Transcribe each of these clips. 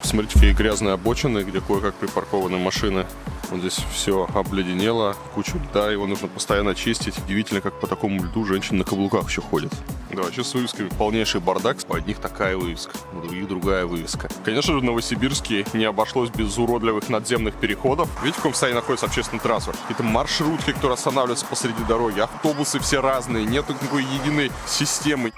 Посмотрите, какие грязные обочины, где кое-как припаркованы машины. Вот здесь все обледенело, куча льда, его нужно постоянно чистить. Удивительно, как по такому льду женщины на каблуках еще ходят. Да, вообще с вывесками полнейший бардак. У одних такая вывеска, у других другая вывеска. Конечно же, в Новосибирске не обошлось без уродливых надземных переходов. Видите, в каком состоянии находится общественный транспорт? Какие-то маршрутки, которые останавливаются посреди дороги, автобусы все разные, нет никакой единой системы.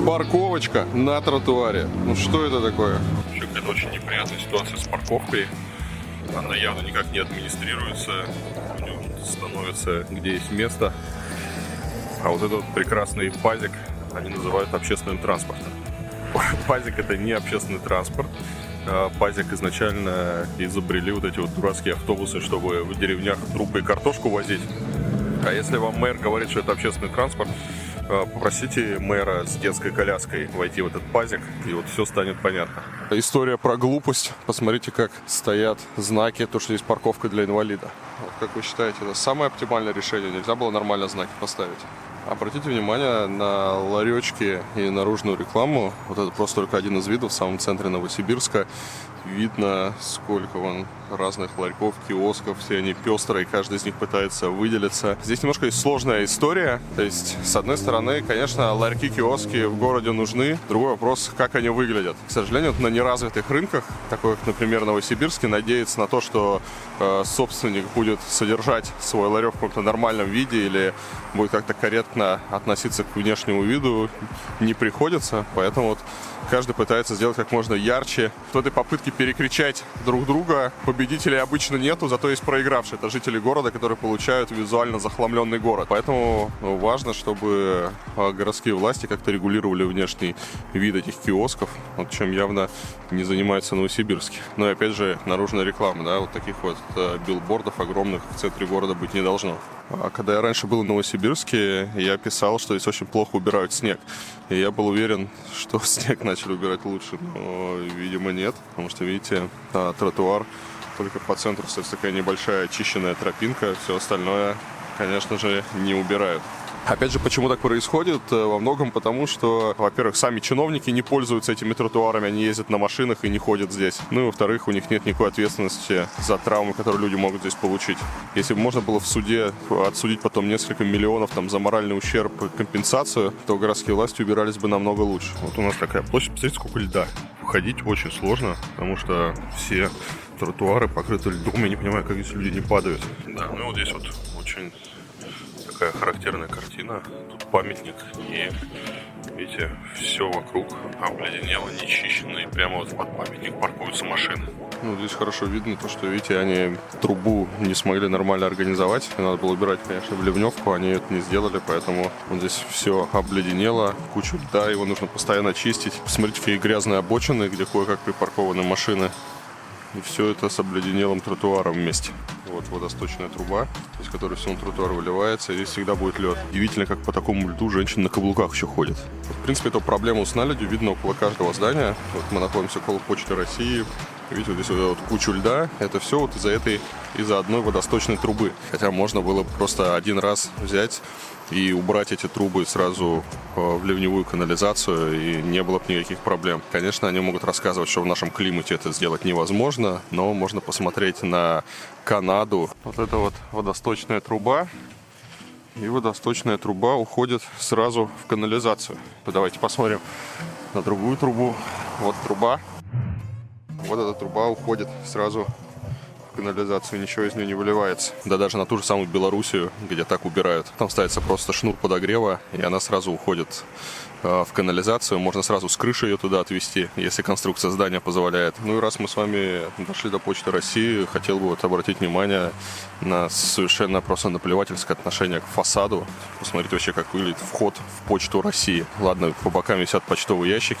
Парковочка на тротуаре. Ну что это такое? Вообще какая-то очень неприятная ситуация с парковкой. Она явно никак не администрируется. У него становится, где есть место. А вот этот вот прекрасный пазик они называют общественным транспортом. Пазик — это не общественный транспорт. Пазик изначально изобрели вот эти вот дурацкие автобусы, чтобы в деревнях трупы и картошку возить. А если вам мэр говорит, что это общественный транспорт, попросите мэра с детской коляской войти в этот пазик, и вот все станет понятно. История про глупость. Посмотрите, как стоят знаки, то, что есть парковка для инвалида. Вот как вы считаете, это самое оптимальное решение? Нельзя было нормально знаки поставить? Обратите внимание на ларечки и наружную рекламу. Вот это просто только один из видов в самом центре Новосибирска. Видно, сколько вон разных ларьков, киосков, все они пестрые, каждый из них пытается выделиться. Здесь немножко есть сложная история. То есть, с одной стороны, конечно, ларьки, киоски в городе нужны. Другой вопрос, как они выглядят. К сожалению, на неразвитых рынках, такой как, например, Новосибирске, надеяться на то, что собственник будет содержать свой ларек в каком-то нормальном виде или будет как-то корректно относиться к внешнему виду, не приходится. Поэтому вот каждый пытается сделать как можно ярче. В этой попытке перекричать друг друга победителей обычно нету, зато есть проигравшие. Это жители города, которые получают визуально захламленный город. Поэтому важно, чтобы городские власти как-то регулировали внешний вид этих киосков, вот чем явно не занимается Новосибирск. Но и опять же, наружная реклама, да, вот таких вот билбордов огромных в центре города быть не должно. А когда я раньше был в Новосибирске, я писал, что здесь очень плохо убирают снег. И я был уверен, что снег начали убирать лучше, но, видимо, нет. Потому что, видите, тротуар, только по центру стоит такая небольшая очищенная тропинка. Все остальное, конечно же, не убирают. Опять же, почему так происходит? Во многом потому, что, во-первых, сами чиновники не пользуются этими тротуарами, они ездят на машинах и не ходят здесь. Ну и, во-вторых, у них нет никакой ответственности за травмы, которые люди могут здесь получить. Если бы можно было в суде отсудить потом несколько миллионов там, за моральный ущерб и компенсацию, то городские власти убирались бы намного лучше. Вот у нас такая площадь, посмотрите, сколько льда. Входить очень сложно, потому что все тротуары покрыты льдом, я не понимаю, как здесь люди не падают. Да, ну и вот здесь вот очень такая характерная картина. Тут памятник, и видите, все вокруг обледенело, нечищено, и прямо вот под памятник паркуются машины. Ну, здесь хорошо видно то, что, видите, они трубу не смогли нормально организовать. Надо было убирать, конечно, в ливневку, они это не сделали, поэтому вот здесь все обледенело, куча льда, его нужно постоянно чистить. Посмотрите, какие грязные обочины, где кое-как припаркованы машины. И все это с обледенелым тротуаром вместе. Вот водосточная труба, из которой все на тротуар выливается, и здесь всегда будет лед. Удивительно, как по такому льду женщины на каблуках еще ходят. Вот, в принципе, эту проблему с наледью видно около каждого здания. Вот мы находимся около Почты России. Видите, вот здесь вот кучу льда. Это все вот из-за одной водосточной трубы. Хотя можно было просто один раз взять и убрать эти трубы сразу в ливневую канализацию, и не было бы никаких проблем. Конечно, они могут рассказывать, что в нашем климате это сделать невозможно, но можно посмотреть на Канаду. Вот это вот водосточная труба, и водосточная труба уходит сразу в канализацию. Давайте посмотрим на другую трубу. Вот труба. Вот эта труба уходит сразу в канализацию, ничего из нее не выливается. Да даже на ту же самую Белоруссию, где так убирают. Там ставится просто шнур подогрева, и она сразу уходит в канализацию. Можно сразу с крыши ее туда отвезти, если конструкция здания позволяет. Ну и раз мы с вами дошли до Почты России, хотел бы вот обратить внимание на совершенно просто наплевательское отношение к фасаду. Посмотрите вообще, как выглядит вход в Почту России. Ладно, по бокам висят почтовые ящики,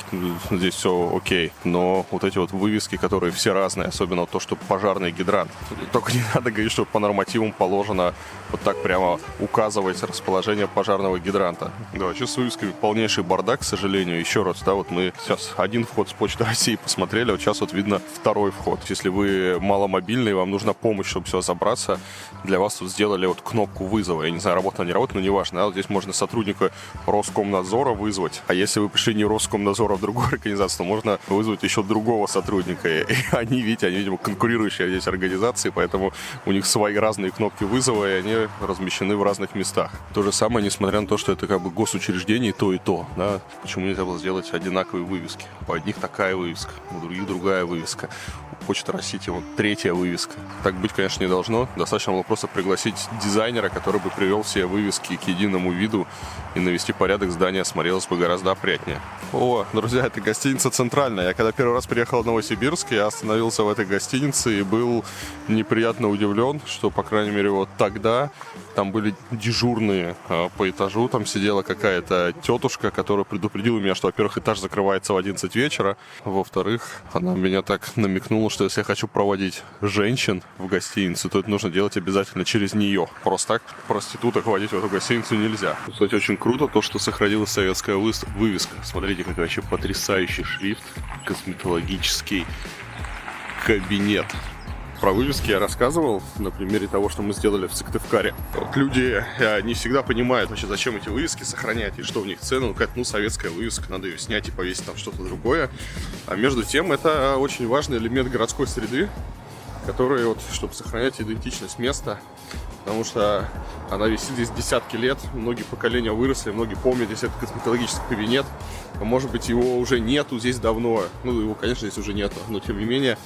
здесь все окей. Но вот эти вот вывески, которые все разные, особенно вот то, что пожарный гидрант. Только не надо говорить, что по нормативам положено вот так прямо указывать расположение пожарного гидранта. Да, вообще с вывесками полнейший бардак, к сожалению. Еще раз, да, вот мы сейчас один вход с Почты России посмотрели, вот сейчас вот видно второй вход. Если вы маломобильный, вам нужна помощь, чтобы все забраться, для вас тут сделали вот кнопку вызова. Я не знаю, работает она, не работает, но неважно. Да? Вот здесь можно сотрудника Роскомнадзора вызвать. А если вы пришли не Роскомнадзора, а в другую организацию, то можно вызвать еще другого сотрудника. И они, видимо, конкурирующие здесь организации, поэтому у них свои разные кнопки вызова, и они размещены в разных местах. То же самое, несмотря на то, что это как бы госучреждение и то, да. Почему нельзя было сделать одинаковые вывески? У одних такая вывеска, у других другая вывеска. У Почты России вот третья вывеска. Так быть, конечно, не должно. Достаточно было просто пригласить дизайнера, который бы привел все вывески к единому виду, и навести порядок, здание смотрелось бы гораздо опрятнее. О, друзья, это гостиница «Центральная». Я когда первый раз приехал в Новосибирск, я остановился в этой гостинице и был неприятно удивлен, что, по крайней мере, вот тогда там были дежурные по этажу. Там сидела какая-то тетушка, которая предупредила меня, что, во-первых, этаж закрывается в 11 вечера. Во-вторых, она меня так намекнула, что если я хочу проводить женщин в гостиницу, то это нужно делать обязательно через нее. Просто так проституток водить в эту гостиницу нельзя. Кстати, очень круто то, что сохранилась советская вывеска. Смотрите, какой вообще потрясающий шрифт. Косметологический кабинет. Про вывески я рассказывал на примере того, что мы сделали в Сыктывкаре. Вот люди не всегда понимают вообще, зачем эти вывески сохранять и что в них цена. Ну, какая-то, советская вывеска, надо ее снять и повесить там что-то другое. А между тем, это очень важный элемент городской среды, который, вот, чтобы сохранять идентичность места, потому что она висит здесь десятки лет, многие поколения выросли, многие помнят здесь этот косметологический кабинет. Может быть, его уже нету здесь давно, ну, его, конечно, здесь уже нету, но, тем не менее,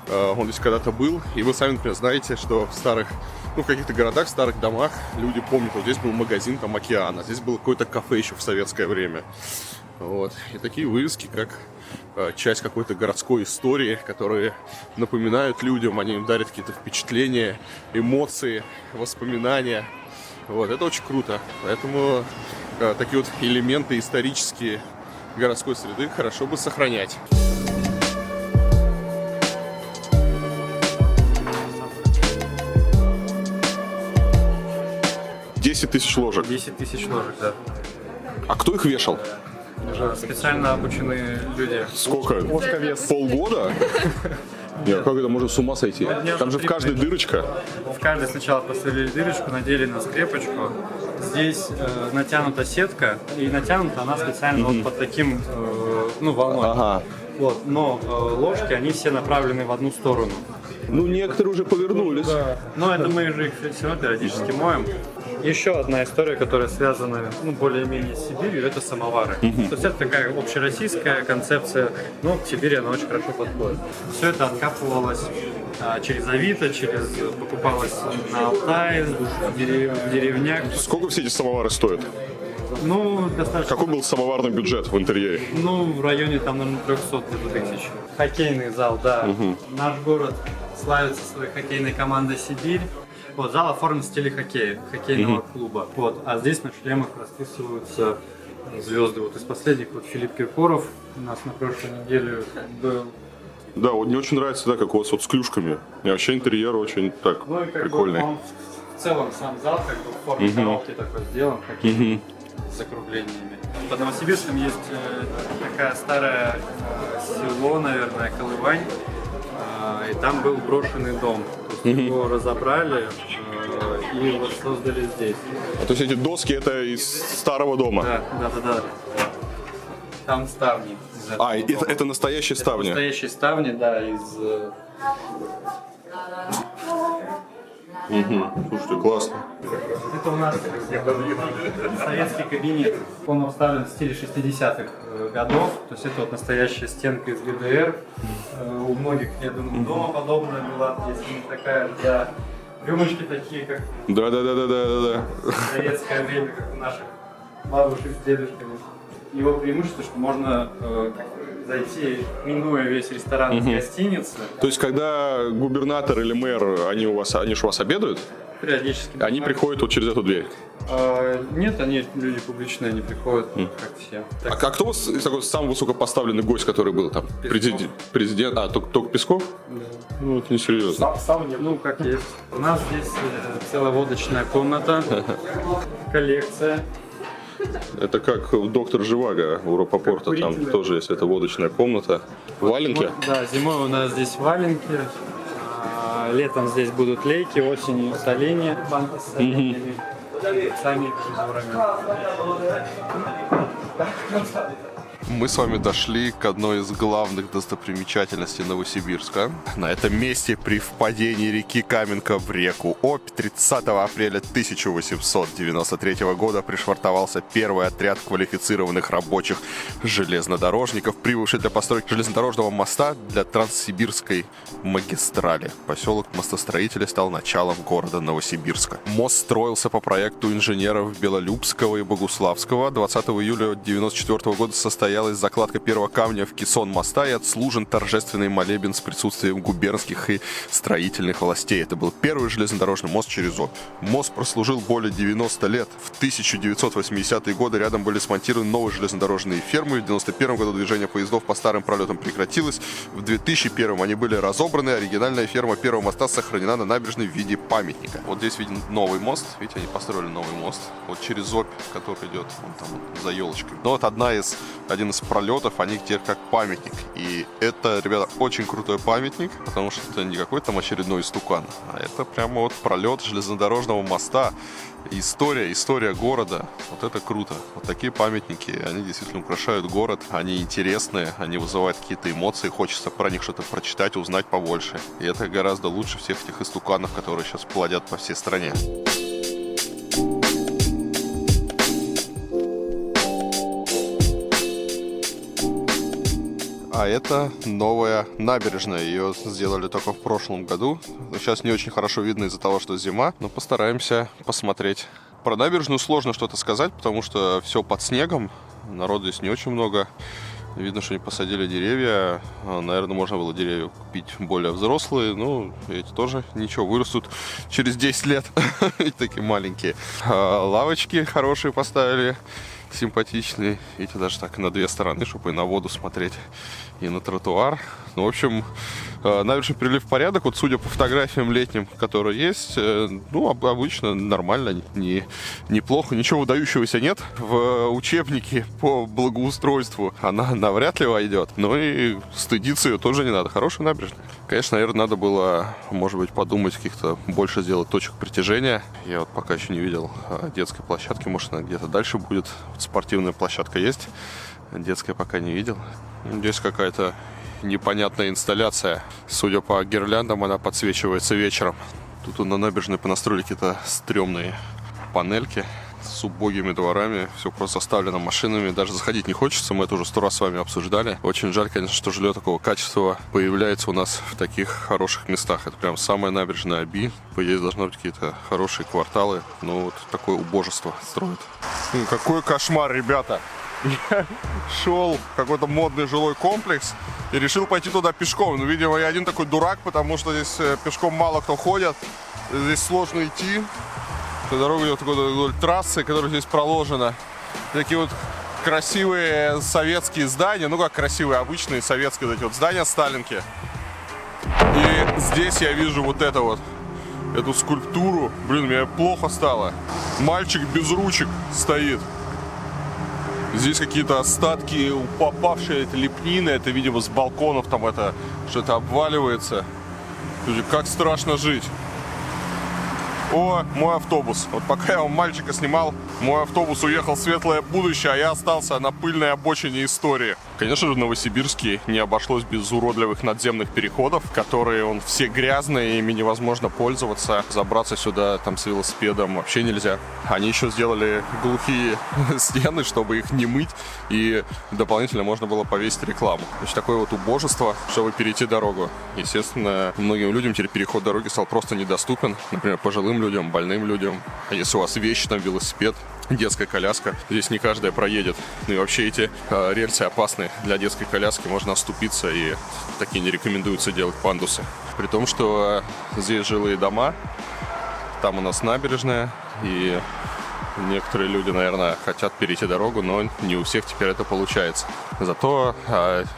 он здесь когда-то был, и вы сами, например, знаете, что в старых, в каких-то городах, в старых домах люди помнят, вот здесь был магазин, там, «Океан», а здесь было какое-то кафе еще в советское время. Вот. И такие вывески, как часть какой-то городской истории, которые напоминают людям, они им дарят какие-то впечатления, эмоции, воспоминания. Вот. Это очень круто. Поэтому такие вот элементы исторические городской среды хорошо бы сохранять. 10 тысяч ложек. 10 тысяч ложек, да. А кто их вешал? Специально обученные люди. Сколько? Полгода? Нет, как это можно с ума сойти? Там же в каждой дырочка. В каждой сначала посверлили дырочку, надели на скрепочку. Здесь натянута сетка, и натянута она специально вот под таким, волной. Ага. Вот, но ложки, они все направлены в одну сторону. Ну, некоторые уже повернулись. Да. Но это мы же их все равно периодически моем. Еще одна история, которая связана, более-менее с Сибирью, это самовары. То есть это такая общероссийская концепция, но к Сибири она очень хорошо подходит. Все это откапывалось через Авито, покупалось на Алтае, в деревнях. Сколько все эти самовары стоят? Достаточно. Какой был самоварный бюджет в интерьере? В районе, наверное, 300 тысяч. Хоккейный зал, да. Наш город славится своей хоккейной командой «Сибирь». Вот, зал оформлен в стиле хоккейного клуба. Вот, а здесь на шлемах расписываются звезды. Вот из последних Филипп Киркоров у нас на прошлой неделе был. Да, вот мне очень нравится, как у вас с клюшками. И вообще интерьер очень прикольный. Он в целом сам зал в форме коробки такой сделан, хоккейный, с закруглениями. Под Новосибирском есть такая старая село, наверное, Колывань. И там был брошенный дом. Его разобрали и вот создали здесь. То есть эти доски это из старого дома? Да. Там ставни. Это настоящие ставни? Это настоящие ставни, да, из... Слушайте, классно. Это у нас советский кабинет. Он обставлен в стиле 60-х годов. То есть это вот настоящая стенка из ГДР. У многих, я думаю, дома подобная была. Есть у них такая, рюмочки такие, как в советское время, как у наших бабушек с дедушками. Его преимущество, что можно зайти, минуя весь ресторан из гостиницы. То есть, когда губернатор или мэр, они же у вас обедают? Периодически. Они приходят вот через эту дверь? Нет, они люди публичные, они приходят, как все. А кто у вас такой самый высокопоставленный гость, который был там? Президент? Только Песков? Да. Это несерьезно. Сам нет. Как есть. У нас здесь целая водочная комната, коллекция. Это как у доктора Живаго у Рапопорта, там тоже есть эта водочная комната. Валенки? Да, зимой у нас здесь валенки, летом здесь будут лейки, осенью соленья, банки с соленьями, сами визурами. Мы с вами дошли к одной из главных достопримечательностей Новосибирска. На этом месте при впадении реки Каменка в реку Обь 30 апреля 1893 года пришвартовался первый отряд квалифицированных рабочих железнодорожников, прибывший для постройки железнодорожного моста для Транссибирской магистрали. Поселок мостостроителей стал началом города Новосибирска. Мост строился по проекту инженеров Белолюбского и Богуславского. 20 июля 1994 года состоялась закладка первого камня в кессон моста и отслужен торжественный молебен с присутствием губернских и строительных властей. Это был первый железнодорожный мост через Обь. Мост прослужил более 90 лет. В 1980-е годы рядом были смонтированы новые железнодорожные фермы. В 1991 году движение поездов по старым пролетам прекратилось. В 2001 они были разобраны. Оригинальная ферма первого моста сохранена на набережной в виде памятника. Вот здесь виден новый мост. Видите, они построили новый мост. Вот через Обь, который идет вон там вот, за елочкой. Но вот один из пролетов, они где как памятник. И это, ребята, очень крутой памятник, потому что это не какой-то там очередной истукан, а это прямо вот пролет железнодорожного моста. История города. Вот это круто. Вот такие памятники, они действительно украшают город. Они интересные, они вызывают какие-то эмоции. Хочется про них что-то прочитать, узнать побольше. И это гораздо лучше всех этих истуканов, которые сейчас плодят по всей стране. А это новая набережная. Ее сделали только в прошлом году. Сейчас не очень хорошо видно из-за того, что зима, но постараемся посмотреть. Про набережную сложно что-то сказать, потому что все под снегом. Народу здесь не очень много. Видно, что они посадили деревья. Наверное, можно было деревья купить более взрослые. Ну, эти тоже ничего, вырастут через 10 лет. Такие маленькие. Лавочки хорошие поставили. Симпатичный. Видите, даже так на две стороны, чтобы и на воду смотреть, и на тротуар. Ну, в общем, набережная привели в порядок. Вот судя по фотографиям летним, которые есть, ну, обычно нормально, неплохо. Ничего выдающегося нет. В учебнике по благоустройству она навряд ли войдет. Но и стыдиться ее тоже не надо. Хорошая набережная. Конечно, наверное, надо было, может быть, подумать, каких-то больше сделать точек притяжения. Я вот пока еще не видел детской площадки. Может, она где-то дальше будет. Вот спортивная площадка есть. Детская пока не видел. Здесь какая-то непонятная инсталляция. Судя по гирляндам, она подсвечивается вечером. Тут на набережной понастроили какие-то стрёмные панельки с убогими дворами. Все просто заставлено машинами. Даже заходить не хочется. Мы это уже 100 раз с вами обсуждали. Очень жаль, конечно, что жилье такого качества появляется у нас в таких хороших местах. Это прям самая набережная Оби. По идее, должны быть какие-то хорошие кварталы. Но вот такое убожество строят. Какой кошмар, ребята! Я шел в какой-то модный жилой комплекс и решил пойти туда пешком. Ну, видимо, я один такой дурак, потому что здесь пешком мало кто ходит. Здесь сложно идти. Дорога идет вдоль трассы, которая здесь проложена. Такие вот красивые советские здания. Ну, как красивые, обычные советские вот эти вот здания Сталинки. И здесь я вижу вот это вот. Эту скульптуру. Блин, мне плохо стало. Мальчик без ручек стоит. Здесь какие-то остатки попавшей лепнины. Это, видимо, с балконов там это что-то обваливается. Люди, как страшно жить. О, мой автобус. Вот пока я мальчика снимал, мой автобус уехал в светлое будущее, а я остался на пыльной обочине истории. Конечно же, в Новосибирске не обошлось без уродливых надземных переходов, которые все грязные, ими невозможно пользоваться. Забраться сюда там с велосипедом вообще нельзя. Они еще сделали глухие стены, чтобы их не мыть, и дополнительно можно было повесить рекламу. Значит, такое вот убожество, чтобы перейти дорогу. Естественно, многим людям теперь переход дороги стал просто недоступен. Например, пожилым людям, больным людям. А если у вас вещи, там велосипед, детская коляска, здесь не каждая проедет. Ну и вообще эти рельсы опасны для детской коляски, можно оступиться, и такие не рекомендуется делать пандусы. При том, что здесь жилые дома, там у нас набережная, и некоторые люди, наверное, хотят перейти дорогу, но не у всех теперь это получается. Зато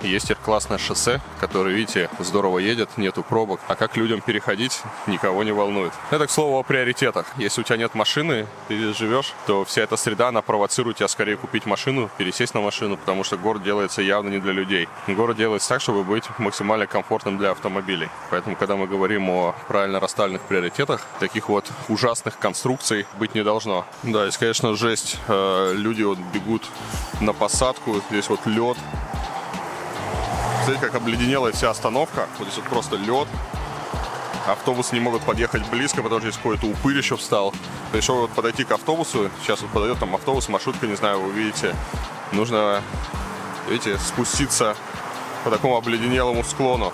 есть теперь классное шоссе, которое, видите, здорово едет, нету пробок. А как людям переходить, никого не волнует. Это, к слову, о приоритетах. Если у тебя нет машины, ты здесь живешь, то вся эта среда, она провоцирует тебя скорее купить машину, пересесть на машину, потому что город делается явно не для людей. Город делается так, чтобы быть максимально комфортным для автомобилей. Поэтому, когда мы говорим о правильно расставленных приоритетах, таких вот ужасных конструкций быть не должно. Да, здесь, конечно, жесть. Люди вот бегут на посадку, здесь вот лед. Смотрите, как обледенелая вся остановка. Вот здесь вот просто лед. Автобусы не могут подъехать близко, потому что здесь какой-то упырь еще встал. То есть, чтобы вот подойти к автобусу, сейчас вот подойдет там автобус, маршрутка, не знаю, вы увидите, нужно, видите, спуститься по такому обледенелому склону.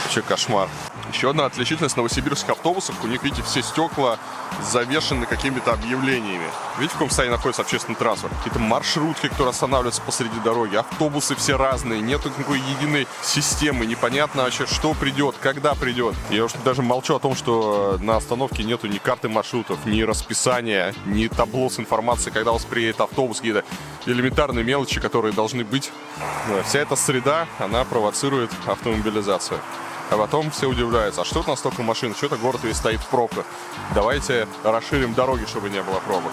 Вообще кошмар. Еще одна отличительность новосибирских автобусов. У них, видите, все стекла завешены какими-то объявлениями. Видите, в каком состоянии находится общественный транспорт? Какие-то маршрутки, которые останавливаются посреди дороги. Автобусы все разные. Нету никакой единой системы. Непонятно вообще, что придет, когда придет. Я уж даже молчу о том, что на остановке нету ни карты маршрутов, ни расписания, ни табло с информацией, когда у вас приедет автобус. Какие-то элементарные мелочи, которые должны быть. Вся эта среда, она провоцирует автомобилизацию. А потом все удивляются, а что это у нас столько машин, что это город весь стоит в пробках. Давайте расширим дороги, чтобы не было пробок.